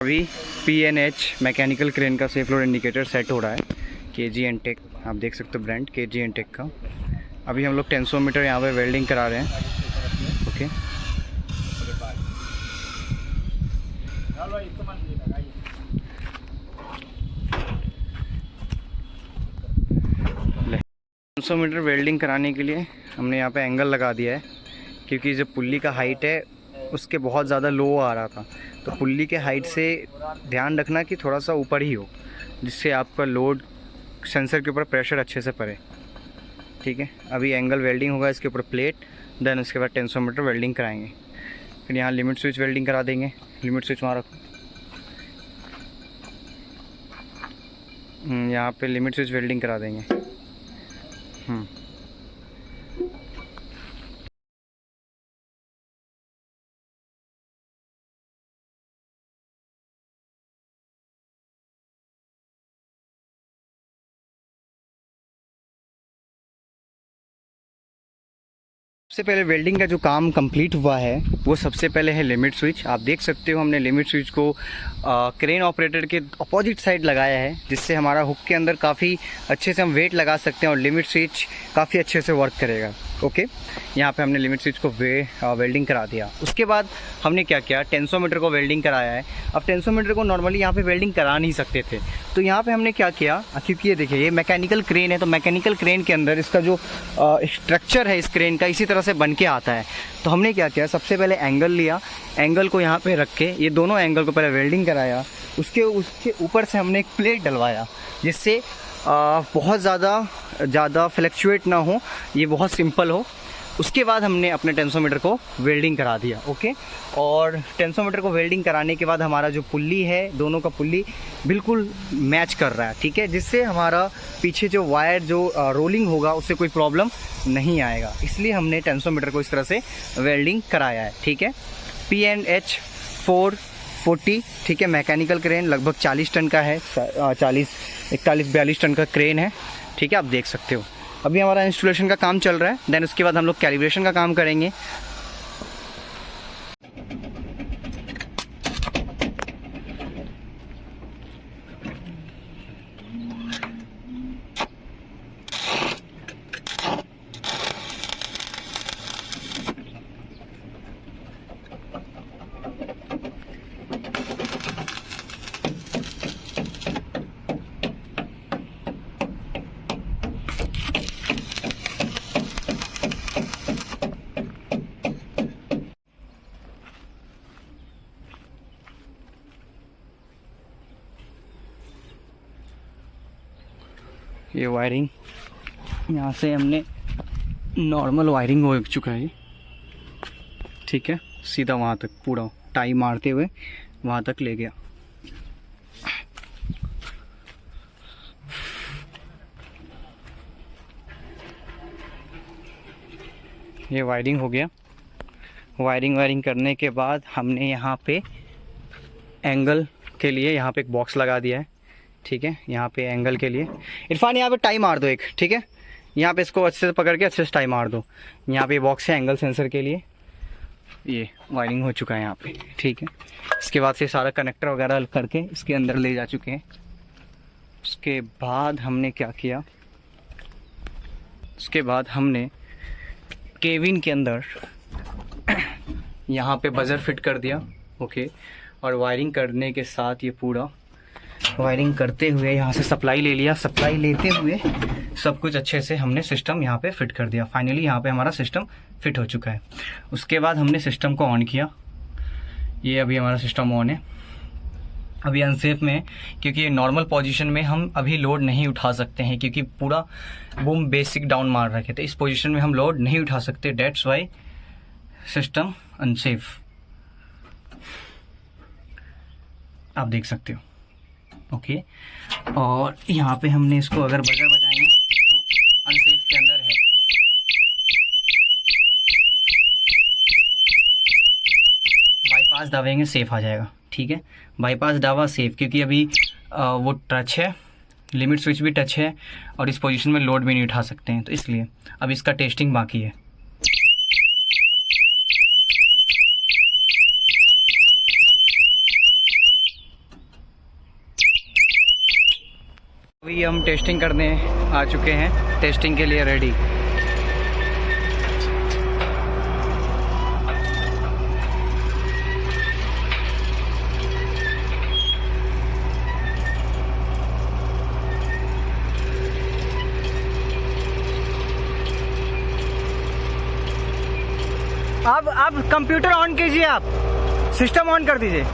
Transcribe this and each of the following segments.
अभी PNH mechanical crane का safe load indicator set हो रहा है। KG एनटेक, आप देख सकते हो ब्रांड KG एनटेक का। अभी हम लोग टेंसोमीटर यहाँ पे वेल्डिंग करा रहे हैं। ओके, टेंसोमीटर वेल्डिंग कराने के लिए हमने यहाँ पे एंगल लगा दिया है, क्योंकि जो पुल्ली का हाइट है उसके बहुत ज़्यादा लो आ रहा था। तो पुल्ली के हाइट से ध्यान रखना कि थोड़ा सा ऊपर ही हो, जिससे आपका लोड सेंसर के ऊपर प्रेशर अच्छे से पड़े। ठीक है, अभी एंगल वेल्डिंग होगा इसके ऊपर प्लेट, देन उसके बाद टेंसोमीटर वेल्डिंग कराएंगे। फिर यहाँ लिमिट स्विच वेल्डिंग करा देंगे। लिमिट स्विच वहाँ रखो, यहाँ पे लिमिट स्विच वेल्डिंग करा देंगे। सबसे पहले वेल्डिंग का जो काम कंप्लीट हुआ है वो सबसे पहले है लिमिट स्विच। आप देख सकते हो हमने लिमिट स्विच को क्रेन ऑपरेटर के अपोजिट साइड लगाया है, जिससे हमारा हुक के अंदर काफ़ी अच्छे से हम वेट लगा सकते हैं और लिमिट स्विच काफ़ी अच्छे से वर्क करेगा। ओके, यहाँ पे हमने लिमिट स्विच को वेल्डिंग करा दिया। उसके बाद हमने क्या किया, टेंसोमीटर को वेल्डिंग कराया है। अब टेंसोमीटर को नॉर्मली यहाँ पे वेल्डिंग करा नहीं सकते थे, तो यहाँ पे हमने क्या किया, क्योंकि ये देखिए ये मैकेनिकल क्रेन है, तो मैकेनिकल क्रेन के अंदर इसका जो स्ट्रक्चर है इस क्रेन का इसी तरह से बन के आता है। तो हमने क्या किया, सबसे पहले एंगल लिया, एंगल को यहाँ पे रख के ये दोनों एंगल को पहले वेल्डिंग कराया। उसके ऊपर से हमने एक प्लेट डलवाया, जिससे बहुत ज़्यादा फ्लक्चुएट ना हो, ये बहुत सिंपल हो। उसके बाद हमने अपने टेंसोमीटर को वेल्डिंग करा दिया। ओके, और टेंसोमीटर को वेल्डिंग कराने के बाद हमारा जो पुल्ली है, दोनों का पुल्ली बिल्कुल मैच कर रहा है। ठीक है, जिससे हमारा पीछे जो वायर जो रोलिंग होगा उससे कोई प्रॉब्लम नहीं आएगा, इसलिए हमने टेंसोमीटर को इस तरह से वेल्डिंग कराया है। ठीक है, PNH 440, ठीक है, मैकेनिकल क्रेन लगभग 40 टन का है, 41-42 टन का क्रेन है। ठीक है, आप देख सकते हो। अभी हमारा इंस्टॉलेशन का काम चल रहा है, देन उसके बाद हम लोग कैलिब्रेशन का काम करेंगे। ये वायरिंग यहाँ से हमने नॉर्मल वायरिंग हो चुका है। ठीक है, सीधा वहाँ तक पूरा टाई मारते हुए वहाँ तक ले गया। ये वायरिंग हो गया। वायरिंग करने के बाद हमने यहाँ पे एंगल के लिए यहाँ पे एक बॉक्स लगा दिया है। ठीक है, यहाँ पे एंगल के लिए इरफान यहाँ पे टाई मार दो एक। ठीक है, यहाँ पे इसको अच्छे से पकड़ के अच्छे से टाई मार दो। यहाँ पे बॉक्स है एंगल सेंसर के लिए। ये वायरिंग हो चुका है यहाँ पे। ठीक है, इसके बाद से सारा कनेक्टर वगैरह करके इसके अंदर ले जा चुके हैं। उसके बाद हमने क्या किया, उसके बाद हमने केबिन के अंदर यहाँ पे बजर फिट कर दिया। ओके, और वायरिंग करने के साथ ये पूरा वायरिंग करते हुए यहाँ से सप्लाई ले लिया। सप्लाई लेते हुए सब कुछ अच्छे से हमने सिस्टम यहाँ पे फिट कर दिया। फाइनली यहाँ पे हमारा सिस्टम फिट हो चुका है। उसके बाद हमने सिस्टम को ऑन किया। ये अभी हमारा सिस्टम ऑन है। अभी अनसेफ में है, क्योंकि ये नॉर्मल पोजीशन में हम अभी लोड नहीं उठा सकते हैं, क्योंकि पूरा बूम बेसिक डाउन मार रखे थे। इस पोजीशन में हम लोड नहीं उठा सकते, डेट्स वाई सिस्टम अनसेफ, आप देख सकते हो। ओके, और यहाँ पे हमने इसको अगर बजर बजाएंगे तो अनसेफ के अंदर है। बाईपास दबाएंगे सेफ आ जाएगा। ठीक है, बाईपास दबा सेफ, क्योंकि अभी वो टच है, लिमिट स्विच भी टच है और इस पोजीशन में लोड भी नहीं उठा सकते हैं, तो इसलिए अब इसका टेस्टिंग बाकी है। अभी हम टेस्टिंग करने आ चुके हैं, टेस्टिंग के लिए रेडी। अब कंप्यूटर ऑन कीजिए, आप सिस्टम ऑन कर दीजिए,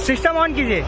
सिस्टम ऑन कीजिए।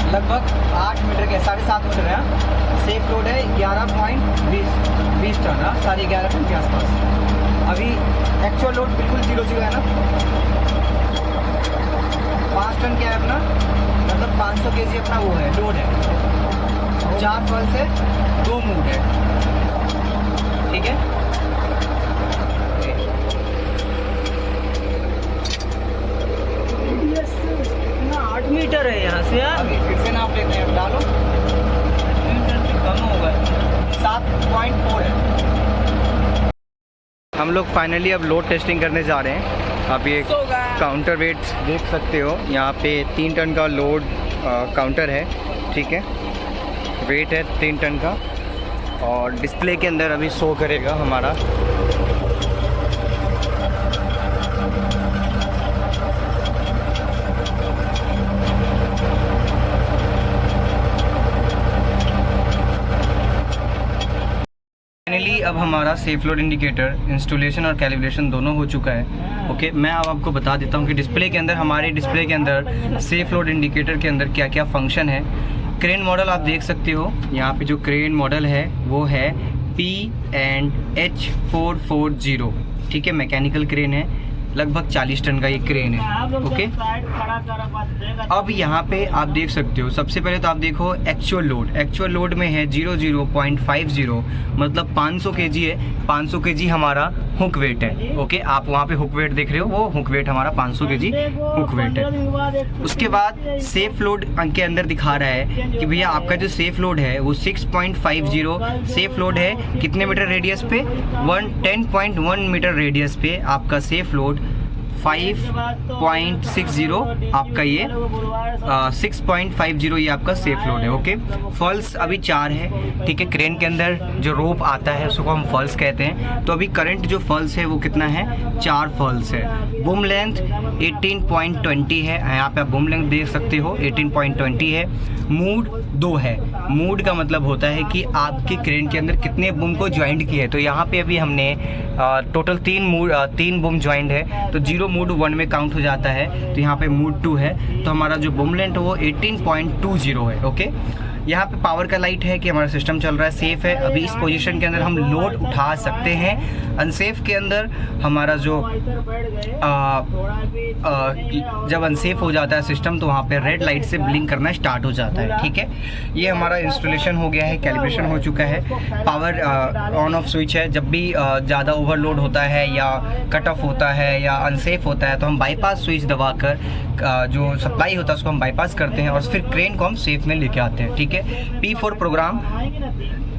लगभग 8 मीटर के 7.5 मीटर है। सेफ लोड है 11.20 टन, 11.5 टन के आसपास। अभी एक्चुअल लोड बिल्कुल 0 है ना, 5 टन क्या है अपना, मतलब 500 kg अपना वो है, लोड है। 4 फल से 2 मूड है, ठीक है। 8 मीटर है यहाँ से यार। अभी फिर से नाप लेते हैं, डालो। 8 मीटर से कम होगा। 7.4 है। हम लोग फाइनली अब लोड टेस्टिंग करने जा रहे हैं। आप ये काउंटर वेट देख सकते हो, यहाँ पे 3 टन का लोड काउंटर है, ठीक है। वेट है 3 टन का और डिस्प्ले के अंदर अभी शो करेगा हमारा। फाइनली अब हमारा सेफ लोड इंडिकेटर इंस्टॉलेशन और कैलिब्रेशन दोनों हो चुका है। ओके, मैं अब आपको बता देता हूँ कि डिस्प्ले के अंदर, हमारे डिस्प्ले के अंदर सेफ लोड इंडिकेटर के अंदर क्या क्या फंक्शन है। क्रेन मॉडल आप देख सकते हो, यहाँ पे जो क्रेन मॉडल है वो है P&H440, ठीक है। मैकेनिकल क्रेन है, लगभग 40 टन का ये क्रेन है। ओके, अब यहाँ पे आप देख सकते हो, सबसे पहले तो आप देखो एक्चुअल लोड। एक्चुअल लोड में है 00.50, मतलब 500 kg है। 500 kg हमारा हुक वेट है। ओके, आप वहाँ पे हुक वेट देख रहे हो, वो हुक वेट हमारा 500 kg हुक वेट है। उसके बाद सेफ लोड के अंदर दिखा रहा है कि भैया आपका जो सेफ लोड है वो 6.50 सेफ लोड है। कितने मीटर रेडियस पे? 10.1 मीटर रेडियस पे आपका सेफ लोड 5.60 आपका ये 6.50 ये आपका सेफ लोड है। ओके, फॉल्स अभी 4 है, ठीक है। क्रेन के अंदर जो रोप आता है उसको हम फॉल्स कहते हैं। तो अभी करंट जो फॉल्स है वो कितना है? 4 फॉल्स है। बूम लेंथ 18.20 है, यहाँ पे आप बूम लेंथ देख सकते हो, 18.20 है। मूड 2 है। मूड का मतलब होता है कि आपकी क्रेन के अंदर कितने बूम को ज्वाइंट किए। तो यहाँ पे अभी हमने टोटल 3 बूम ज्वाइंट है, तो 0 मूड 1 में काउंट हो जाता है। तो यहाँ पे मूड 2 है, तो हमारा जो बूम लेंथ है वो 18.20 है। ओके, यहाँ पे पावर का लाइट है कि हमारा सिस्टम चल रहा है, सेफ़ है। अभी इस पोजीशन के अंदर हम लोड उठा सकते हैं। अनसेफ के अंदर हमारा जो जब अनसेफ हो जाता है सिस्टम तो वहाँ पे रेड लाइट से ब्लिंक करना स्टार्ट हो जाता है। ठीक है, ये हमारा इंस्टॉलेशन हो गया है, कैलिब्रेशन हो चुका है। पावर ऑन ऑफ स्विच है। जब भी ज़्यादा ओवरलोड होता है या कट ऑफ होता है या अनसेफ होता है तो हम बाईपास स्विच दबाकर जो सप्लाई होता है उसको हम बाईपास करते हैं और फिर क्रेन को हम सेफ में लेके आते हैं। ठीक है, P4 प्रोग्राम,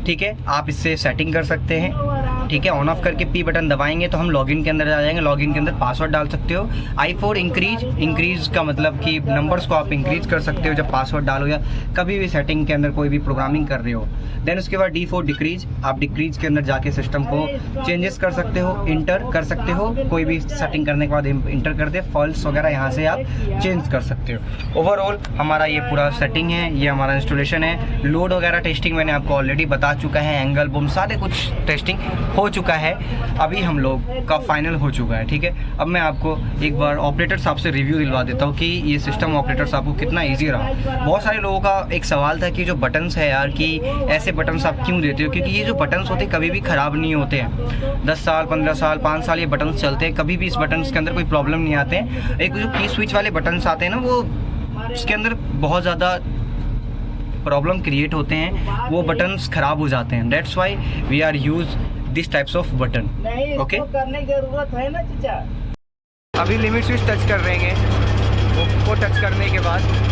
ठीक है, आप इससे सेटिंग कर सकते हैं। ठीक है, ऑन ऑफ करके P बटन दबाएंगे तो हम लॉगिन के अंदर आ जाएंगे। लॉगिन के अंदर पासवर्ड डाल सकते हो। I4 इंक्रीज का मतलब कि नंबर्स को आप इंक्रीज कर सकते हो जब पासवर्ड डालो या कभी भी सेटिंग के अंदर कोई भी प्रोग्रामिंग कर रहे हो। देन उसके बाद D4 डिक्रीज, आप डिक्रीज के अंदर जाके सिस्टम को चेंजेस कर सकते हो, इंटर कर सकते हो। कोई भी सेटिंग करने के बाद इंटर कर दे, फॉल्स वगैरह यहाँ से आप चेंज कर सकते हो। ओवरऑल हमारा ये पूरा सेटिंग है, ये हमारा इंस्टॉलेशन है। लोड वगैरह टेस्टिंग मैंने आपको ऑलरेडी बता चुका है, एंगल बूम सारे कुछ टेस्टिंग हो चुका है। अभी हम लोग का फाइनल हो चुका है। ठीक है, अब मैं आपको एक बार ऑपरेटर साहब से रिव्यू दिलवा देता हूँ कि ये सिस्टम ऑपरेटर साहब को कितना ईजी रहा। बहुत सारे लोगों का एक सवाल था कि जो बटन्स है यार कि ऐसे बटन्स आप क्यों देते हो, क्योंकि ये जो बटन्स होते हैं कभी भी ख़राब नहीं होते हैं। 10 साल 15 साल 5 साल ये बटन्स चलते हैं, कभी भी इस बटन्स के अंदर कोई प्रॉब्लम नहीं आते हैं। एक जो की स्विच वाले बटन्स आते हैं ना, वो उसके अंदर बहुत ज़्यादा प्रॉब्लम क्रिएट होते हैं, वो बटन्स ख़राब हो जाते हैं। That's why we are use this types of button. Okay, करने की जरूरत है ना चाचा। अभी लिमिट स्विच टच कर रहे हैं, वो टच करने के बाद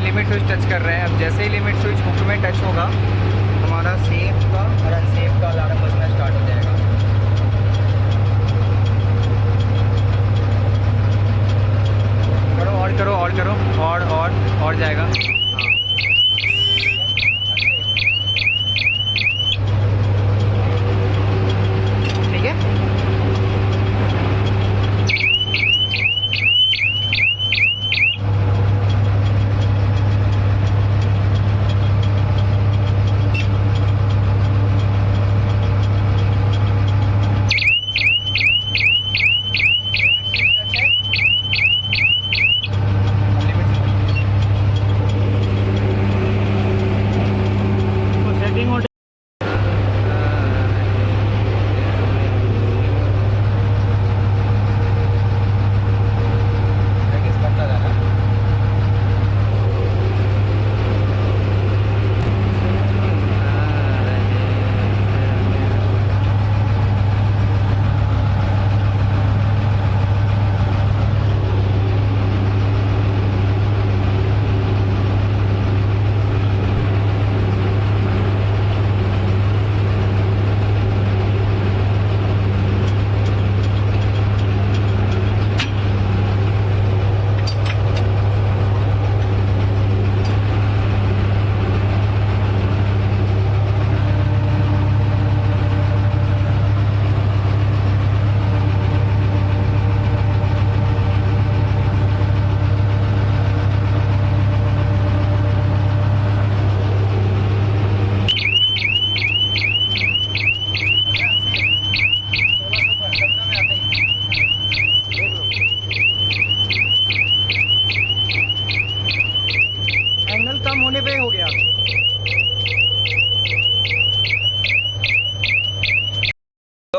लिमिट स्विच टच कर रहे हैं। अब जैसे ही लिमिट स्विच हुक में टच होगा हमारा सेफ का और अनसेफ का अलार्म बजना स्टार्ट हो जाएगा। करो और करो और जाएगा। ठीक है,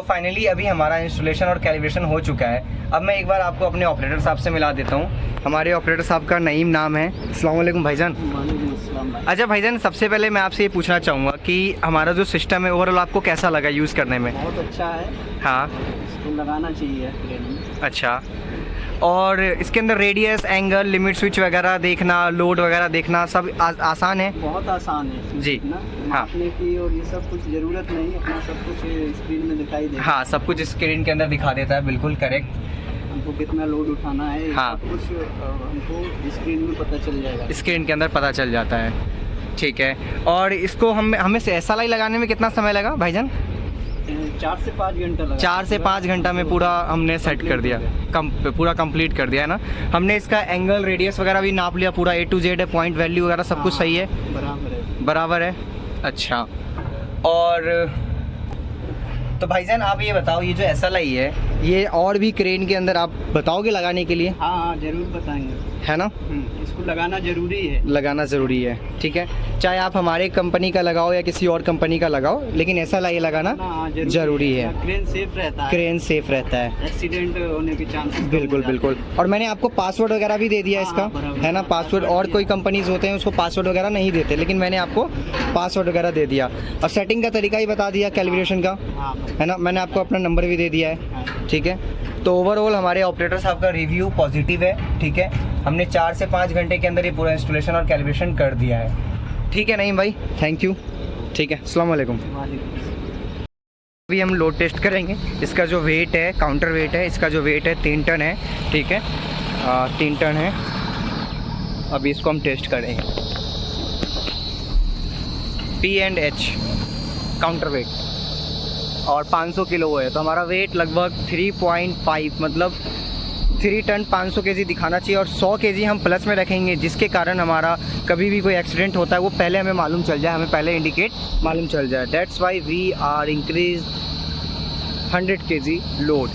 फाइनली अभी हमारा इंस्टॉलेशन और कैलिब्रेशन हो चुका है। अब मैं एक बार आपको अपने ऑपरेटर साहब से मिला देता हूँ। हमारे ऑपरेटर साहब का नईम नाम है। अस्सलाम वालेकुम भाईजान। अच्छा भाईजान, सबसे पहले मैं आपसे ये पूछना चाहूँगा कि हमारा जो सिस्टम है ओवरऑल आपको कैसा लगा यूज़ करने में? बहुत अच्छा है। हाँ, इसको लगाना चाहिए। अच्छा, और इसके अंदर रेडियस, एंगल, लिमिट स्विच वगैरह देखना, लोड वगैरह देखना सब आसान है? बहुत आसान है जी। हाँ, मापने की और ये सब कुछ ज़रूरत नहीं, अपना सब कुछ स्क्रीन में दिखाई देता है। हाँ, सब कुछ स्क्रीन के अंदर दिखा देता है, बिल्कुल करेक्ट। हमको कितना लोड उठाना है, हाँ, सब कुछ हमको स्क्रीन में पता चल जाएगा। स्क्रीन के अंदर पता चल जाता है। ठीक है, और इसको हमें SLI लगाने में कितना समय लगा भाईजान? 4 से 5 घंटा लगा। 4 से 5 घंटा में पूरा हमने सेट कर दिया, पूरा कंप्लीट कर दिया है ना। हमने इसका एंगल रेडियस वगैरह भी नाप लिया, पूरा A to Z है, पॉइंट वैल्यू वगैरह सब कुछ सही है, बराबर है। बराबर है। अच्छा, और तो भाईजान आप ये बताओ, ये जो SLI है ये और भी क्रेन के अंदर आप बताओगे लगाने के लिए? हाँ हाँ जरूर बताएंगे, है ना। इसको लगाना जरूरी है, लगाना ज़रूरी है, ठीक है। चाहे आप हमारे कंपनी का लगाओ या किसी और कंपनी का लगाओ, लेकिन SLI लगाना ज़रूरी है। क्रेन सेफ रहता है, क्रेन सेफ रहता है, एक्सीडेंट होने के चांसेस बिल्कुल बिल्कुल। और मैंने आपको पासवर्ड वगैरह भी दे दिया इसका, है ना। पासवर्ड और कोई कंपनीज होते हैं उसको पासवर्ड वगैरह नहीं देते, लेकिन मैंने आपको पासवर्ड वगैरह दे दिया। और सेटिंग का तरीका ही बता दिया, कैलिब्रेशन का, है ना। मैंने आपको अपना नंबर भी दे दिया है, ठीक है। तो ओवरऑल हमारे ऑपरेटर साहब का रिव्यू पॉजिटिव है, ठीक है। हमने 4 से 5 घंटे के अंदर ये पूरा इंस्टॉलेशन और कैलिब्रेशन कर दिया है, ठीक है। नहीं भाई, थैंक यू, ठीक है। अस्सलाम वालेकुम। अभी हम लोड टेस्ट करेंगे। इसका जो वेट है, काउंटर वेट है, इसका जो वेट है 3 टन है, ठीक है। 3 टन है। अभी इसको हम टेस्ट करेंगे। P&H काउंटर वेट और 500 किलो है, तो हमारा वेट लगभग 3.5 मतलब 3 टन 500 केजी दिखाना चाहिए। और 100 केजी हम प्लस में रखेंगे, जिसके कारण हमारा कभी भी कोई एक्सीडेंट होता है वो पहले हमें मालूम चल जाए, हमें पहले इंडिकेट मालूम चल जाए। That's why we are increase 100 KG load.